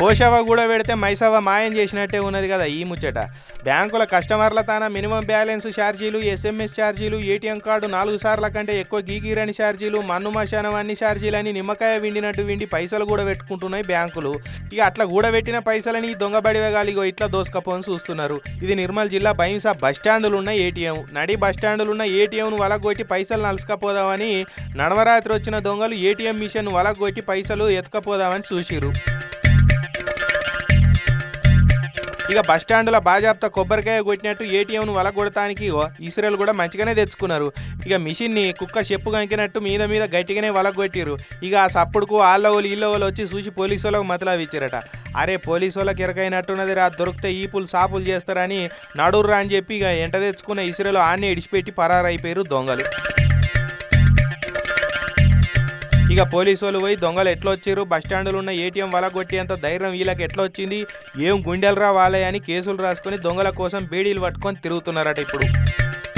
పోషవ కూడా పెడితే మైసవ మాయం చేసినట్టే ఉన్నది కదా ఈ ముచ్చట. బ్యాంకుల కస్టమర్ల తన మినిమం బ్యాలెన్స్ ఛార్జీలు, ఎస్ఎంఎస్ ఛార్జీలు, ఏటీఎం కార్డు 4 సార్ల కంటే ఎక్కువ గీగిరని ఛార్జీలు, మన్ను మశానం అన్ని ఛార్జీలని నిమ్మకాయ విండినట్టు విండి పైసలు కూడా పెట్టుకుంటున్నాయి బ్యాంకులు. ఇక అట్లా కూడబెట్టిన పైసలని దొంగబడివేగాలి ఇట్లా దోసుకపోని చూస్తున్నారు. ఇది నిర్మల్ జిల్లా బైంసా బస్టాండులు ఉన్న ఏటీఎం. నడి బస్టాండులు ఉన్న ఏటీఎంను వలగొట్టి పైసలు నలుసుకపోదామని నడవరాత్రి వచ్చిన దొంగలు ఏటీఎం మిషన్ వలగొట్టి పైసలు ఎత్తుకపోదామని చూసిరు. ఇక బస్టాండుల బాజాప్తా కొబ్బరికాయ కొట్టినట్టు ఏటీఎంను వలగొడటానికి ఇసురలు కూడా మంచిగానే తెచ్చుకున్నారు. ఇక మిషన్ని కుక్క చెప్పు కంకినట్టు మీద మీద గట్టిగానే వలగొట్టిరు. ఇక ఆ సప్పుడుకు వాళ్ళోళ్ళు ఇళ్ళోళ్ళు వచ్చి చూసి పోలీసు వాళ్ళకు మతలావి ఇచ్చారట. అరే పోలీసు వాళ్ళకి ఎరకైనట్టున్నది రా, దొరికితే ఈపులు సాపులు చేస్తారని నడుర్రా అని చెప్పి ఇక ఎంట తెచ్చుకున్న ఇసురలు ఆన్నే ఇడిచిపెట్టి పరారైపోయారు దొంగలు. ఇక పోలీసు వాళ్ళు పోయి దొంగలు ఎట్లా వచ్చారు, బస్టాండులు ఉన్న ఏటీఎం వలగొట్టేంత ధైర్యం వీళ్ళకి ఎట్లా వచ్చింది, ఏం గుండెలు రా వాళ్ళే అని కేసులు రాసుకొని దొంగల కోసం బేడీలు పట్టుకొని తిరుగుతున్నారట ఇప్పుడు.